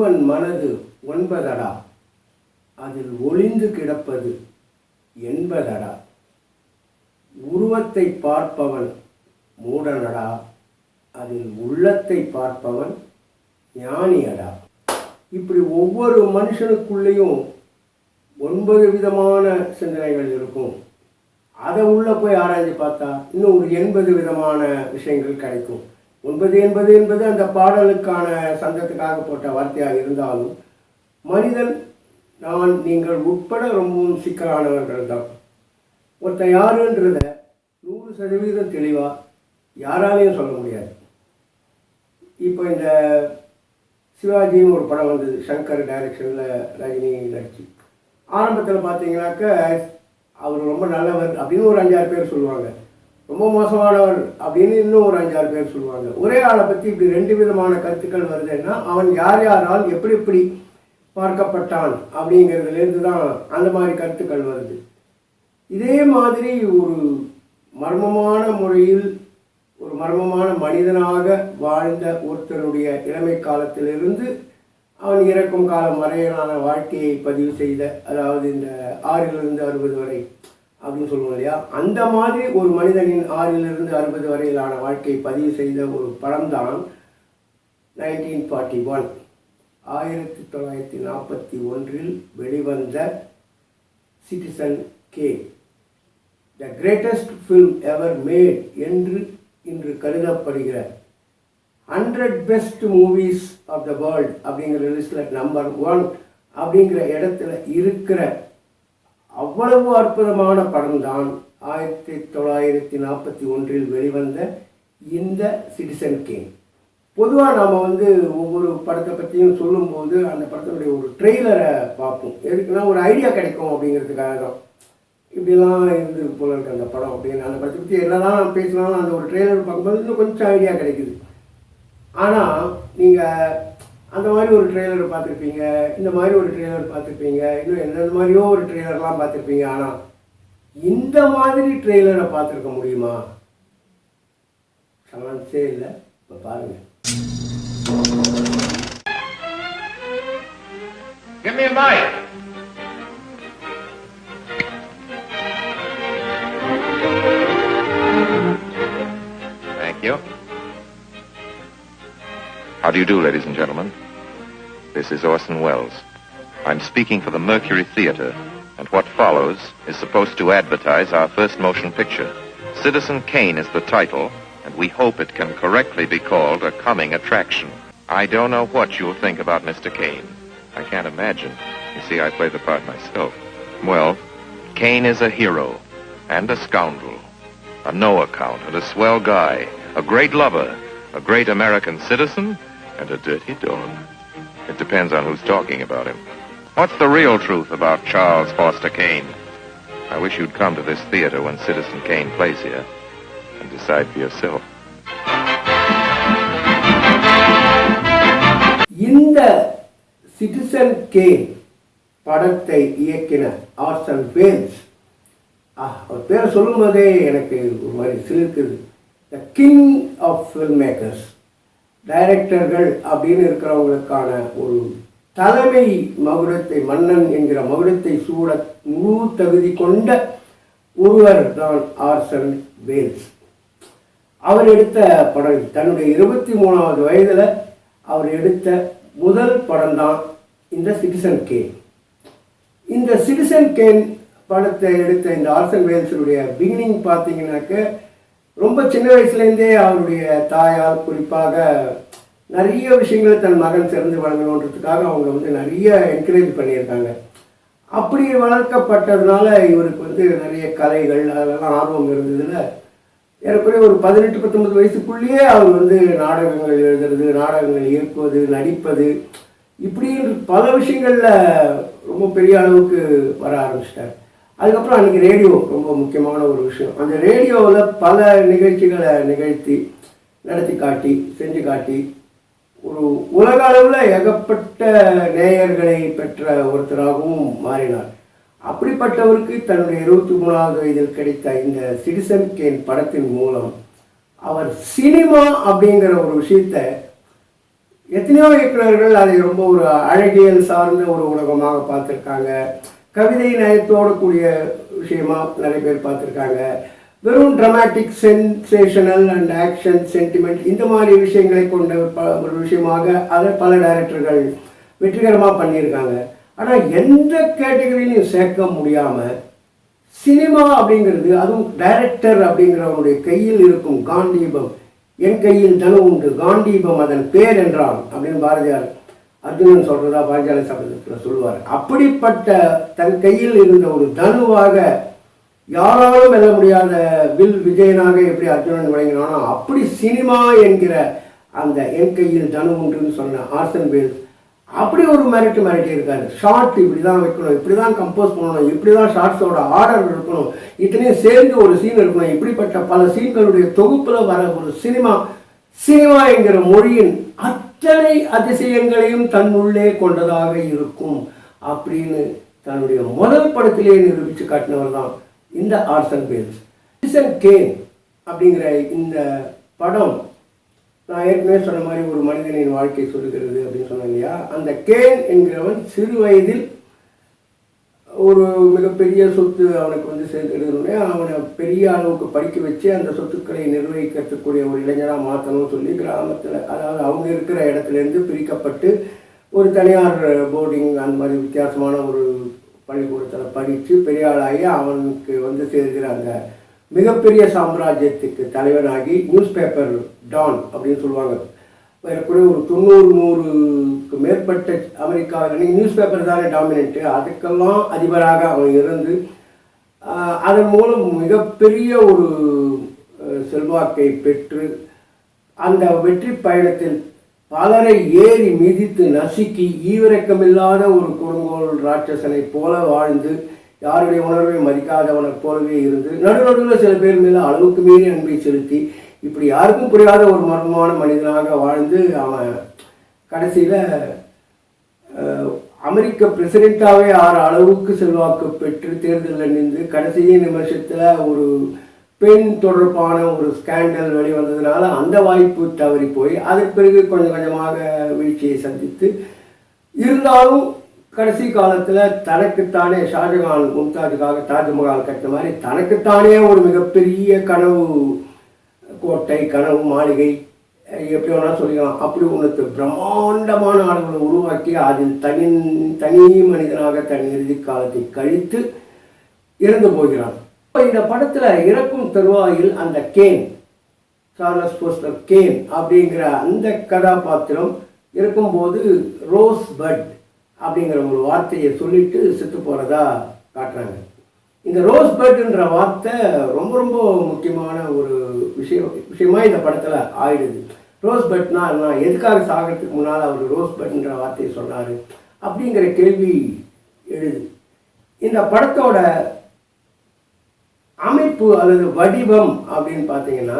ஒருவன் மனது 9 அதில் ஒளிந்து கிடப்பது 80 உருவத்தை பார்ப்பவன் மூடனடா, அதில் உள்ளத்தை பார்ப்பவன் ஞானியடா. இப்படி ஒவ்வொரு மனுஷனுக்குள்ளேயும் 9 விதமான சிந்தனைகள் இருக்கும். அதை உள்ளே போய் ஆராய்ச்சி பார்த்தா இன்னும் ஒரு 80 விதமான விஷயங்கள் கிடைக்கும். 9 என்பது அந்த பாடலுக்கான சந்தத்துக்காக போட்ட வார்த்தையாக இருந்தாலும் மனிதன் நான் நீங்கள் உட்பட ரொம்பவும் சிக்கலானவர்கள் தான். ஒருத்தன் யாருன்றத 100% தெளிவாக யாராலையும் சொல்ல முடியாது. இப்போ இந்த சிவாஜின்னு ஒரு படம் வந்தது, சங்கர் டைரக்ஷனில் ரஜினி நடிச்சு. ஆரம்பத்தில் பார்த்தீங்கன்னாக்க அவர் ரொம்ப நல்லவர் அப்படின்னு ஒரு 5-6 பேர் சொல்லுவாங்க, ரொம்ப மோசமானவர் அப்படின்னு இன்னும் ஒரு 5-6 பேர் சொல்லுவாங்க. ஒரே ஆளை பற்றி இப்படி 2 விதமான கருத்துக்கள் வருதுன்னா அவன் யார் யாரால் எப்படி எப்படி பார்க்கப்பட்டான் அப்படிங்கிறதுலேருந்து தான் அந்த மாதிரி கருத்துக்கள் வருது. இதே மாதிரி ஒரு மர்மமான முறையில் ஒரு மர்மமான மனிதனாக வாழ்ந்த ஒருத்தனுடைய இளமை காலத்திலிருந்து அவன் இறக்கும் காலம் வரையிலான வாழ்க்கையை பதிவு செய்த, அதாவது இந்த 6 to 60 வரை அப்படின்னு சொல்லுவோம் இல்லையா, அந்த மாதிரி ஒரு மனிதனின் 6 to 60 வரையிலான வாழ்க்கையை பதிவு செய்த ஒரு படம் தான் 1941 1941 வெளிவந்த Citizen Kane, the greatest film ever made என்று இன்று கருதப்படுகிற 100 best movies of the world அப்படிங்கிற லிஸ்டில் நம்பர் 1 அப்படிங்கிற இடத்துல இருக்கிற அவ்வளவு அற்புதமான படம் தான் 1941 வெளிவந்த இந்த சிட்டிசன் கேன். பொதுவாக நாம் ஒவ்வொரு படத்தை பற்றியும் சொல்லும்போது அந்த படத்தினுடைய ஒரு ட்ரெய்லரை பார்ப்போம். எதுக்குன்னா ஒரு ஐடியா கிடைக்கும் அப்படிங்கிறதுக்காக தான். இப்படிலாம் இருந்து போல இருக்கு அந்த படம் அப்படின்னு. அந்த படத்தை பற்றி என்னதான் பேசினாலும் அந்த ஒரு ட்ரெய்லர் பார்க்கும்போது இன்னும் கொஞ்சம் ஐடியா கிடைக்குது. ஆனால் நீங்கள் அந்த மாதிரி ஒரு ட்ரெய்லர் பார்த்துருப்பீங்க, இந்த மாதிரி ஒரு ட்ரெய்லர் பார்த்துருப்பீங்க, இன்னும் எந்தெந்த மாதிரியோ ஒரு ட்ரெய்லர்லாம் பார்த்துருப்பீங்க. ஆனால் இந்த மாதிரி ட்ரெய்லரை பார்த்துருக்க முடியுமா? சான்ஸே இல்லை. இப்போ பாருங்கள். Give me a mic. Thank you. How do you do, ladies and gentlemen? This is Orson Welles. I'm speaking for the Mercury Theater, and what follows is supposed to advertise our first motion picture. Citizen Kane is the title, and we hope it can correctly be called a coming attraction. I don't know what you'll think about Mr. Kane. I can't imagine. You see, I play the part myself. Well, Kane is a hero and a scoundrel, a no-account and a swell guy, a great lover, a great American citizen, and a dirty dog. It depends on who's talking about him. What's the real truth about Charles Foster Kane? I wish you'd come to this theater when Citizen Kane plays here and decide for yourself. இந்த citizen can படத்தை இயக்கின ஆர்சன் Wales, அவர் பேரை சொல்லும் போதே எனக்கு ஒரு மாதிரி சிலிர்க்குது. The king of film makers, டைரக்டர்கள் அப்படின்னு இருக்கிறவங்களுக்கான ஒரு தலைமை மகுடத்தை, மன்னன் என்கிற மகுடத்தை சூட முழு தகுதி கொண்ட ஒருவர் தான் ஆர்சன் வேல்ஸ். அவர் எடுத்த படம், தன்னுடைய 23வது வயதில் அவர் எடுத்த முதல் படம் தான் இந்த சிட்டிசன் கேன். இந்த சிட்டிசன் கேன் படத்தை எடுத்த இந்த ஆர்சன் வேல்ஸுடைய பிகினிங் பார்த்தீங்கன்னாக்க ரொம்ப சின்ன வயசுலேருந்தே அவருடைய தாயால் குறிப்பாக நிறைய விஷயங்களை தன் மகன் சிறந்து வழங்கணுன்றதுக்காக அவங்க நிறைய என்கரேஜ் பண்ணியிருக்காங்க. அப்படி வளர்க்கப்பட்டதுனால இவருக்கு நிறைய கலைகள் அதெல்லாம் ஆர்வம் இருந்ததுல ஏறக்குறைய ஒரு 18-19 வயசுக்குள்ளேயே அவர் நாடகங்கள் எழுதுறது, நாடகங்கள் இயக்குவது, நடிப்பது, இப்படி பல விஷயங்களில் ரொம்ப பெரிய அளவுக்கு வர ஆரம்பிச்சிட்டார். அதுக்கப்புறம் அன்றைக்கி ரேடியோ ரொம்ப முக்கியமான ஒரு விஷயம். அந்த ரேடியோவில் பல நிகழ்ச்சிகளை நிகழ்த்தி நடத்தி காட்டி செஞ்சு காட்டி ஒரு உலக அளவில் ஏகப்பட்ட நேயர்களை பெற்ற ஒருத்தராகவும் மாறினார். அப்படிப்பட்டவருக்கு தன்னுடைய 23வது வயதில் கிடைத்த இந்த சிட்டிசன் கேன் படத்தின் மூலம் அவர் சினிமா அப்படிங்கிற ஒரு விஷயத்தை எத்தனையோ இயக்குநர்கள் அதை ரொம்ப ஒரு அழகியல் சார்ந்த ஒரு உலகமாக பார்த்துருக்காங்க. கவிதை நயத்தோடு கூடிய விஷயமா நிறைய பேர் பார்த்துருக்காங்க. வெறும் dramatic sensational and action sentiment இந்த மாதிரி விஷயங்களை கொண்ட ஒரு விஷயமாக அதை பல டைரக்டர்கள் வெற்றிகரமாக பண்ணியிருக்காங்க. ஆனால் எந்த கேட்டகரியிலையும் சேர்க்க முடியாமல் சினிமா அப்படிங்கிறது, அதுவும் டைரக்டர் அப்படிங்கிறவருடைய கையில் இருக்கும் காண்டீபம், என் கையில் தனு உண்டு காண்டீபம் அதன் பேர் என்றான் அப்படின்னு பாரதியார் அர்ஜுனன் சொல்றதா பாஞ்சாலி சபதத்தில் சொல்லுவார். அப்படிப்பட்ட தன் கையில் இருந்த ஒரு தனுவாக யாராலும் வெல்ல முடியாத வில் விஜயனாக எப்படி அர்ஜுனன் விளங்கினானோ அப்படி சினிமா என்கிற அந்த என் கையில் தனு உண்டுன்னு சொன்ன ஆர்சன் வேல்ஸ் அப்படி ஒரு மிரட்டி இருக்காரு. ஷார்ட் இப்படி தான் வைக்கணும், இப்படி தான் கம்போஸ் பண்ணணும், இப்படி தான் ஷார்ட்ஸோட ஆர்டர் இருக்கணும், இத்தனையும் சேர்ந்து ஒரு சீன் இருக்கணும், இப்படிப்பட்ட பல சீன்களுடைய தொகுப்பில் வர ஒரு சினிமா என்கிற மொழியின் அத்தனை அதிசயங்களையும் தன்னுள்ளே கொண்டதாக இருக்கும் அப்படின்னு தன்னுடைய முதல் படத்திலேயே நிரூபித்து காட்டினவர் தான் இந்த ஆர்சன் வேல்ஸ். சிட்டிசன் கேன் அப்படிங்கிற இந்த படம் நான் ஏற்கனவே சொன்ன மாதிரி ஒரு மனிதனின் வாழ்க்கை சொல்லுகிறது அப்படின்னு சொன்னேன் இல்லையா. அந்த கேன் என்கிறவன் சிறு வயதில் ஒரு மிகப்பெரிய சொத்து அவனுக்கு சேர்ந்துடுறோடனே அவனை பெரிய அளவுக்கு படிக்க வச்சு அந்த சொத்துக்களை நிர்வகிக்கக்கூடிய ஒரு இளைஞராக மாற்றணும்னு சொல்லி கிராமத்தில், அதாவது அவங்க இருக்கிற இடத்துலேருந்து பிரிக்கப்பட்டு ஒரு தனியார் போர்டிங் அந்த மாதிரி வித்தியாசமான ஒரு பள்ளிக்கூடத்தில் படித்து பெரிய ஆளாகி அவனுக்கு சேர்கிற அந்த மிகப்பெரிய சாம்ராஜ்யத்துக்கு தலைவனாகி நியூஸ் பேப்பர் டான் அப்படின்னு சொல்லுவாங்க. ஏறக்குறைய ஒரு 90-100க்கு மேற்பட்ட அமெரிக்காவில் நியூஸ் பேப்பர் தானே டாமினேட்டு, அதுக்கெல்லாம் அதிபராக அவன் இருந்து அதன் மூலம் மிகப்பெரிய ஒரு செல்வாக்கை பெற்று அந்த வெற்றி பயணத்தில் பலரை ஏறி மிதித்து நசுக்கி ஈவிரக்கமில்லாத ஒரு கொடுங்கோல் ராட்சசனை போல வாழ்ந்து யாருடைய உணர்வை மதிக்காதவனை போலவே இருந்து நடுநடுவில் சில பேர் மேலே அளவுக்கு மீறி அன்பை செலுத்தி இப்படி யாருக்கும் புரியாத ஒரு மர்மமான மனிதனாக வாழ்ந்து அவன் கடைசியில் அமெரிக்க பிரசிடெண்ட்டாகவே ஆற அளவுக்கு செல்வாக்கு பெற்று தேர்தலில் நின்று கடைசி நிமிஷத்தில் ஒரு பெண் தொடர்பான ஒரு ஸ்கேண்டல் வெளிவந்ததுனால அந்த வாய்ப்பு தவறி போய் அதற்கு பிறகு கொஞ்சம் கொஞ்சமாக வீழ்ச்சியை சந்தித்து இருந்தாலும் கடைசி காலத்தில் தனக்குத்தானே ஷாஜகான் மும்தாஜுக்காக தாஜ்மஹால் கட்டின மாதிரி தனக்குத்தானே ஒரு மிகப்பெரிய கனவு கோட்டை, கனவு மாளிகை, எப்படி வேணாலும் சொல்லிக்கலாம், அப்படி ஒன்று பிரம்மாண்டமான ஆளுகளை உருவாக்கி அதில் தனி மனிதனாக தன் இறுதி காலத்தை கழித்து இறந்து போகிறான். இந்த படத்தில் இறக்கும் தருவாயில் அந்த கேன், சார்லஸ் போஸ்டர் கேன் அப்படிங்கிற அந்த கதாபாத்திரம் இருக்கும்போது ரோஸ் பட் அப்படிங்கிற ஒரு வார்த்தையை சொல்லிட்டு செத்து போகிறதா காட்டுறாங்க. இந்த ரோஸ் பட்ன்ற வார்த்தை ரொம்ப ரொம்ப முக்கியமான ஒரு விஷயமா இந்த படத்தில் ஆயிடுது. ரோஸ் பட்னா நான் எதுக்காக சாகிறதுக்கு முன்னால் அவர் ரோஸ் பட்ன்ற வார்த்தையை சொன்னார் அப்படிங்கிற கேள்வி எழுது. இந்த படத்தோட அமைப்பு அல்லது வடிவம் அப்படின்னு பார்த்தீங்கன்னா,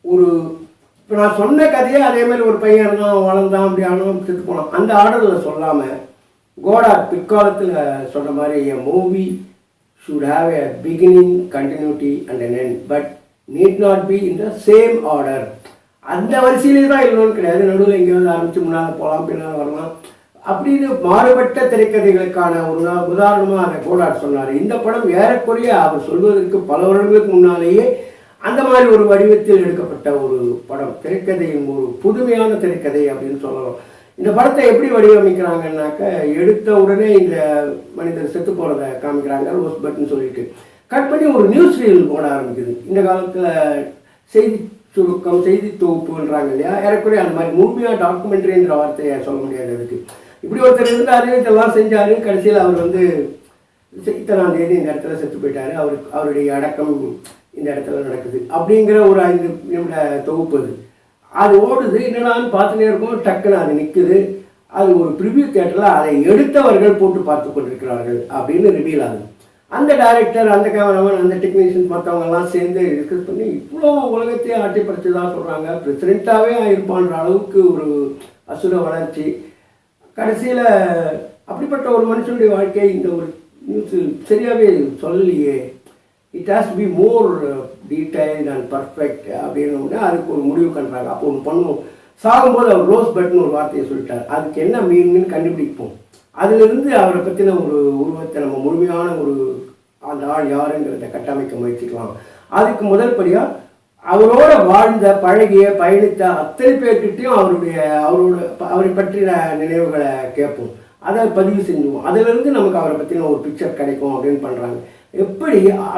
ஒரு இப்போ நான் சொன்ன கதையே அதே மாதிரி ஒரு பையன் இருந்தான், வளர்ந்தான், அப்படி ஆனோம், செத்து போனான், அந்த ஆர்டரில் சொல்லாமல் கோடார் பிற்காலத்தில் சொன்ன மாதிரி எ movie should have a beginning, continuity and an end, but need not be in the same order. அந்த வரிசையிலே தான் இல்லைன்னு கிடையாது, நடுவில் எங்கேயாவது ஆரம்பித்து முன்னால் போகலாம், பின்னால் வரலாம், அப்படின்னு மாறுபட்ட திரைக்கதைகளுக்கான ஒரு உதாரணமாக அதை கோடார் சொன்னார். இந்த படம் ஏறக்குறைய அவர் சொல்வதற்கு பல வருடங்களுக்கு முன்னாலேயே அந்த மாதிரி ஒரு வடிவத்தில் எடுக்கப்பட்ட ஒரு படம், திரைக்கதையின் ஒரு புதுமையான திரைக்கதை அப்படின்னு சொல்லலாம். இந்த படத்தை எப்படி வடிவமைக்கிறாங்கன்னாக்க, எடுத்த உடனே இந்த மனிதர் செத்து போகிறத காமிக்கிறாங்க ரோஸ் பட்னு சொல்லிட்டு, கட் பண்ணி ஒரு நியூஸ் ரீல் போட ஆரம்பிக்குது. இந்த காலத்தில் செய்தி சுருக்கம், செய்தி தொகுப்புன்றாங்க இல்லையா, ஏறக்குறைய அந்த மாதிரி முழுமையாக டாக்குமெண்ட்ரின்ற வார்த்தையை சொல்ல முடியாது. அதுக்கு இப்படி ஒருத்தர் இருந்தார், இதெல்லாம் செஞ்சார், கடைசியில் அவர் இத்தனாம் தேதி இந்த இடத்துல செத்து போயிட்டார், அவருடைய அடக்கம் இந்த இடத்துல நடக்குது அப்படிங்கிற ஒரு 5 நிமிட தொகுப்பு அது ஓடுது. என்னடான்னு பார்த்துட்டே இருக்கும், டக்குன்னு அது நிற்குது. அது ஒரு ப்ரிவியூ தியேட்டரில் அதை எடுத்தவர்கள் போட்டு பார்த்து கொண்டிருக்கிறார்கள் அப்படின்னு ரிவீல் ஆகுது. அந்த டைரக்டர், அந்த கேமராமேன், அந்த டெக்னீஷியன்ஸ் மற்றவங்கெல்லாம் சேர்ந்து டிஸ்கஸ் பண்ணி இவ்வளோ உலகத்தையே ஆட்டி பறிச்சதாக சொல்கிறாங்க, பிரசிடெண்ட்டாகவே இருப்பான்ற அளவுக்கு ஒரு அசுர வளர்ச்சி. கடைசியில் அப்படிப்பட்ட ஒரு மனுஷனுடைய வாழ்க்கை இந்த ஒரு நியூஸ் சரியாகவே சொல்லலையே, it has to be more detailed and perfect அப்படின்னு அதுக்கு ஒரு முடிவு பண்ணுறாங்க. அப்போ ஒன்று பண்ணுவோம், சாகும்போது அவர் ரோஸ் பட்னு ஒரு வார்த்தையை சொல்லிட்டார். அதுக்கு என்ன மீனிங்னு கண்டுபிடிப்போம். அதிலிருந்து அவரை பற்றின ஒரு உருவத்தை நம்ம முழுமையான ஒரு அந்த ஆள் யாருங்கிறத கட்டமைக்க முயற்சிக்கலாம். அதுக்கு முதல் படியாக அவரோட வாழ்ந்த பழகிய பயணித்த அத்தனை பேர்கிட்டையும் அவரை பற்றின நினைவுகளை கேட்போம், அதை பதிவு செஞ்சுவோம். அதிலிருந்து நமக்கு அவரை பற்றின ஒரு பிக்சர் கிடைக்கும் அப்படின்னு பண்ணுறாங்க.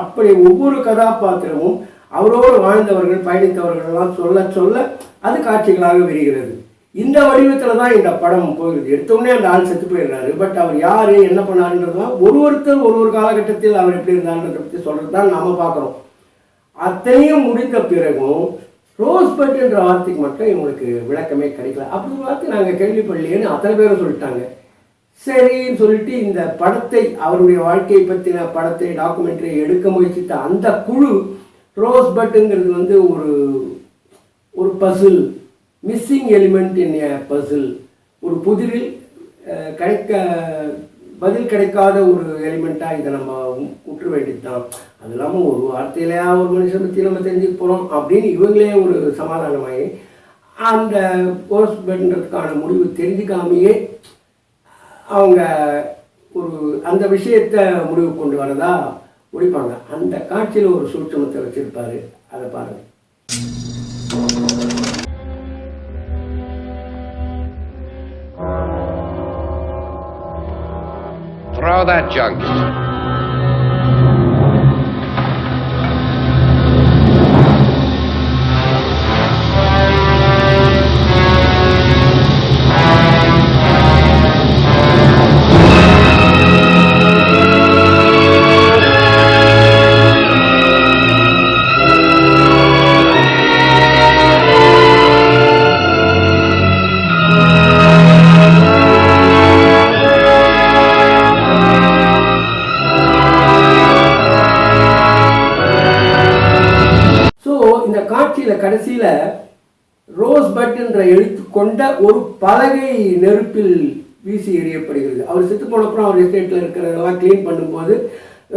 அப்படி ஒவ்வொரு கதாபாத்திரமும் அவரோடு வாழ்ந்தவர்கள் பயணித்தவர்கள்லாம் சொல்ல சொல்ல அது காட்சிகளாக விரிகிறது. இந்த வடிவத்தில் தான் இந்த படம் போகுது. எடுத்தோடனே அந்த ஆள் செத்து போயிடுறாரு. பட் அவர் யார் என்ன பண்ணாருன்றதுலாம் ஒருத்தர் ஒரு காலகட்டத்தில் அவர் எப்படி இருந்தான்றதை பற்றி சொல்கிறது தான் நாம் பார்க்குறோம். அத்தனையும் முடிந்த பிறகும் ரோஸ்பட் என்ற வார்த்தைக்கு மட்டும் இவங்களுக்கு விளக்கமே கிடைக்கல. அப்படி ஒரு வார்த்தை நாங்கள் கேள்விப்படலையேன்னு அத்தனை பேரும் சொல்லிட்டாங்க. சரின்னு சொல்லிட்டு இந்த படத்தை, அவருடைய வாழ்க்கையை பற்றின படத்தை, டாக்குமெண்ட்ரியை எடுக்க முயற்சித்த அந்த குழு ரோஸ்பட்டுங்கிறது வந்து ஒரு பசில், மிஸ்ஸிங் எலிமெண்ட் இன் ஏ பசில், ஒரு புதிரில் பதில் கிடைக்காத ஒரு எலிமெண்ட்டாக இதை நம்ம விட்டுற வேண்டியது தான். அது இல்லாமல் ஒரு வார்த்தையிலையா ஒரு மனுஷன் பற்றி நம்ம தெரிஞ்சுக்க போகிறோம் அப்படின்னு இவங்களே ஒரு சமாதானமாகி அந்த ரோஸ்பட்ன்றதுக்கான முடிவு தெரிஞ்சுக்காமையே அவங்க அந்த விஷயத்தை முடிவு கொண்டு வரதா ஒழிப்பாங்க. அந்த காட்சியில் ஒரு சூட்சமத்தை வச்சிருப்பாரு, அதை பாருங்க. Throw that junk. கடைசியில் ரோஸ்பட் என்ற எழுத்து கொண்ட ஒரு பலகை நெருப்பில் வீசி எறியப்படுகிறது. அவர் செத்து போனப்புறம் அவர் எஸ்டேட்டில் இருக்கிறதெல்லாம் கிளீன் பண்ணும்போது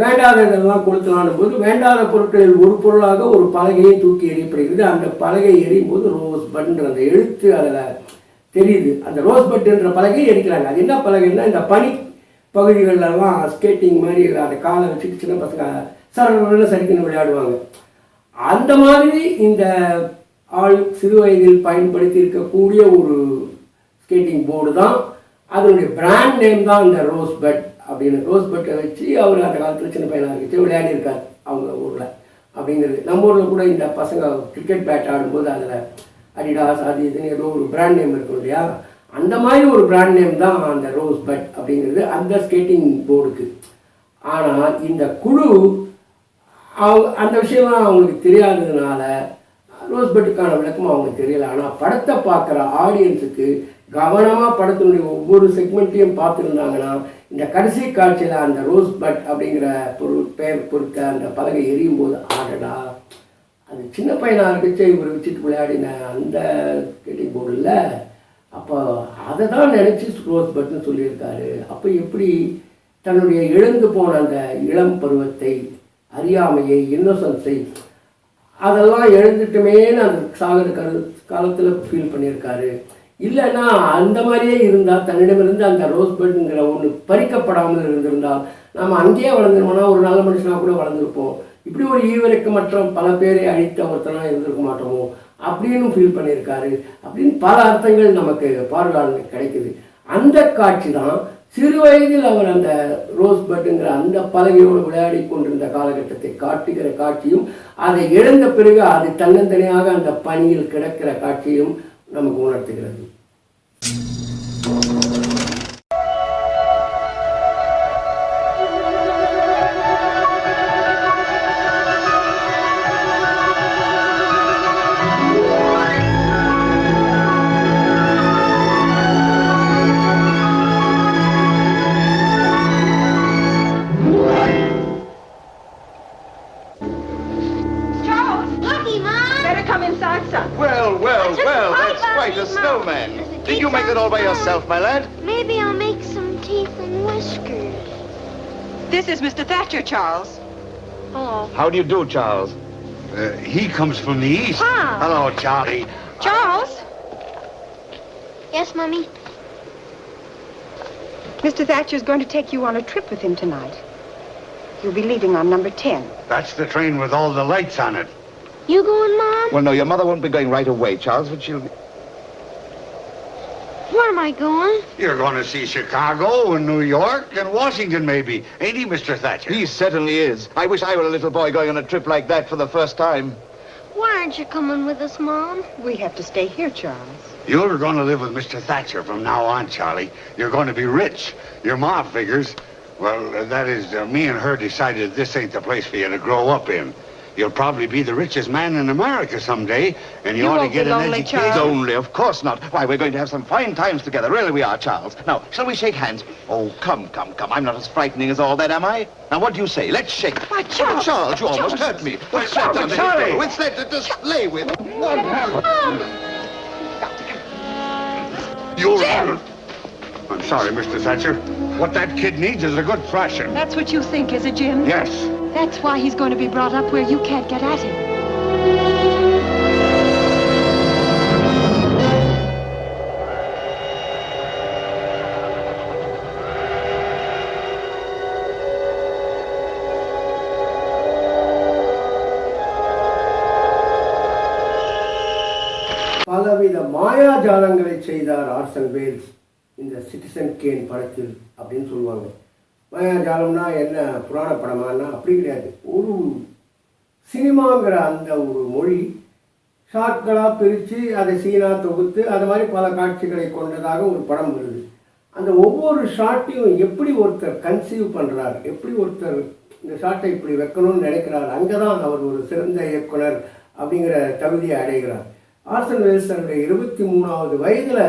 வேண்டாததெல்லாம் கொளுத்தலானும் போது வேண்டாத பொருட்களில் ஒரு பொருளாக ஒரு பலகையை தூக்கி எறியப்படுகிறது. அந்த பலகை எறியும் போது ரோஸ்பட்ன்ற அந்த எழுத்து அதில் தெரியுது. அந்த ரோஸ்பட் என்ற பலகையை எரிக்கிறாங்க. அது என்ன பலகைன்னா, இந்த பனி பகுதிகளெல்லாம் ஸ்கேட்டிங் மாதிரி அந்த காலை வச்சுட்டு சின்ன பசங்க சரவண சரிக்குன்னு விளையாடுவாங்க. அந்த மாதிரி இந்த ஆள் சிறு வயதில் பயன்படுத்தி இருக்கக்கூடிய ஒரு ஸ்கேட்டிங் போர்டு தான். அதனுடைய பிராண்ட் நேம் தான் இந்த ரோஸ்பட் அப்படின்னு. ரோஸ்பட்டை வச்சு அவர் அந்த காலத்தில் சின்ன பையனாக வச்சு விளையாடிருக்கார் அவங்க ஊரில் அப்படிங்கிறது. நம்ம ஊரில் கூட இந்த பசங்க கிரிக்கெட் பேட் ஆடும்போது அதில் அடிடாஸ் அது இதுன்னு ஏதோ ஒரு பிராண்ட் நேம் இருக்கும் இல்லையா, அந்த மாதிரி ஒரு பிராண்ட் நேம் தான் அந்த ரோஸ்பட் அப்படிங்கிறது அந்த ஸ்கேட்டிங் போர்டுக்கு. ஆனால் இந்த குழு அந்த விஷயம்லாம் அவங்களுக்கு தெரியாததுனால ரோஸ்பட்டுக்கான விளக்கம் அவங்களுக்கு தெரியல. ஆனால் படத்தை பார்க்குற ஆடியன்ஸுக்கு கவனமாக படத்தினுடைய ஒவ்வொரு செக்மெண்ட்டையும் பார்த்துருந்தாங்கன்னா இந்த கடைசி காட்சியில் அந்த ரோஸ்பட் அப்படிங்கிற பெயர் பொறுத்த அந்த பலகை எரியும் போது ஆடடா, அது சின்ன பையனாக இருந்துச்சு இவர் வச்சுட்டு விளையாடின அந்த ஸ்கேட்டிங் போர்டு இல்லை, அப்போ அதை தான் நினச்சி ரோஸ்பட்னு சொல்லியிருக்காரு. அப்போ எப்படி தன்னுடைய இழந்து போன அந்த இளம் பருவத்தை, அறியாமையை, இன்னோசன்ஸை அதெல்லாம் எழுந்துட்டுமேன்னு அந்த சாகர காலத்தில் ஃபீல் பண்ணியிருக்காரு. இல்லைன்னா அந்த மாதிரியே இருந்தால் தன்னிடமிருந்து அந்த ரோஸ்பட்ங்கிற ஒன்று பறிக்கப்படாமல் இருந்திருந்தால் நம்ம அங்கேயே வளர்ந்துருவோம்னா ஒரு நல்ல மனுஷனாக கூட வளர்ந்துருப்போம். இப்படி ஒரு ஈவரைக்கு பல பேரை அழித்த ஒருத்தனாக இருந்திருக்க மாட்டோமோ அப்படின்னு ஃபீல் பண்ணியிருக்காரு அப்படின்னு பல அர்த்தங்கள் நமக்கு பார்வையாளர்களுக்கு கிடைக்குது. அந்த காட்சி தான் சிறு வயதில் அவர் அந்த ரோஸ்பட்டுங்கிற அந்த பலகையோடு விளையாடி கொண்டிருந்த காலகட்டத்தை காட்டுகிற காட்சியும், அதை இழந்த பிறகு அது தன்னந்தனியாக அந்த பனியில் கிடக்கிற காட்சியும் நமக்கு உணர்த்துகிறது. A snowman. Did you make it all by yourself, my lad? Maybe I'll make some teeth and whiskers. This is Mr. Thatcher, Charles. Oh. How do you do, Charles? He comes from the east. Pa. Hello, Charlie. Charles? Yes, Mummy? Mr. Thatcher's going to take you on a trip with him tonight. You'll be leaving on number 10. That's the train with all the lights on it. You going, Mom? Well, no, your mother won't be going right away, Charles, but she'll... Where am I going? You're going to see Chicago and New York and Washington, maybe. Ain't he, Mr. Thatcher? He certainly is. I wish I were a little boy going on a trip like that for the first time. Why aren't you coming with us, Mom? We have to stay here, Charles. You're going to live with Mr. Thatcher from now on, Charlie. You're going to be rich. Your ma figures. Well, that is, me and her decided this ain't the place for you to grow up in. You'll probably be the richest man in America someday, and you ought to won't get be an lonely, education. Charles. Lonely, of course not. Why, we're going to have some fine times together. Really we are, Charles. Now, shall we shake hands? Oh, come. I'm not as frightening as all that, am I? Now, what do you say? Let's shake. Why, Charles! Charles, you almost hurt me. What's that down there? Charlie! What's that to just lay with? You're... I'm sorry, Mr. Thatcher. What that kid needs is a good thrashing. That's what you think, is it, Jim? Yes. That's why he's going to be brought up where you can't get at him. பலவித மாயாஜாலங்களை செய்தார் ஆர்சன் Wales இந்த citizen can படத்தில் அப்படின்னு சொல்லுவாங்க. மாயாஜாலம்னா என்ன, புராண படமானா அப்படி கிடையாது. ஒரு சினிமாங்கிற அந்த ஒரு மொழி ஷார்ட்களாக பிரித்து அதை சீனாக தொகுத்து அது மாதிரி பல காட்சிகளை கொண்டதாக ஒரு படம் வருது. அந்த ஒவ்வொரு ஷாட்டையும் எப்படி ஒருத்தர் கன்சீவ் பண்ணுறார், எப்படி ஒருத்தர் இந்த ஷாட்டை இப்படி வைக்கணும்னு நினைக்கிறார், அங்கே தான் அவர் ஒரு சிறந்த இயக்குனர் அப்படிங்கிற தகுதியை அடைகிறார். ஆர்சன் வேல்ஸ் தன்னுடைய 23வது வயதில்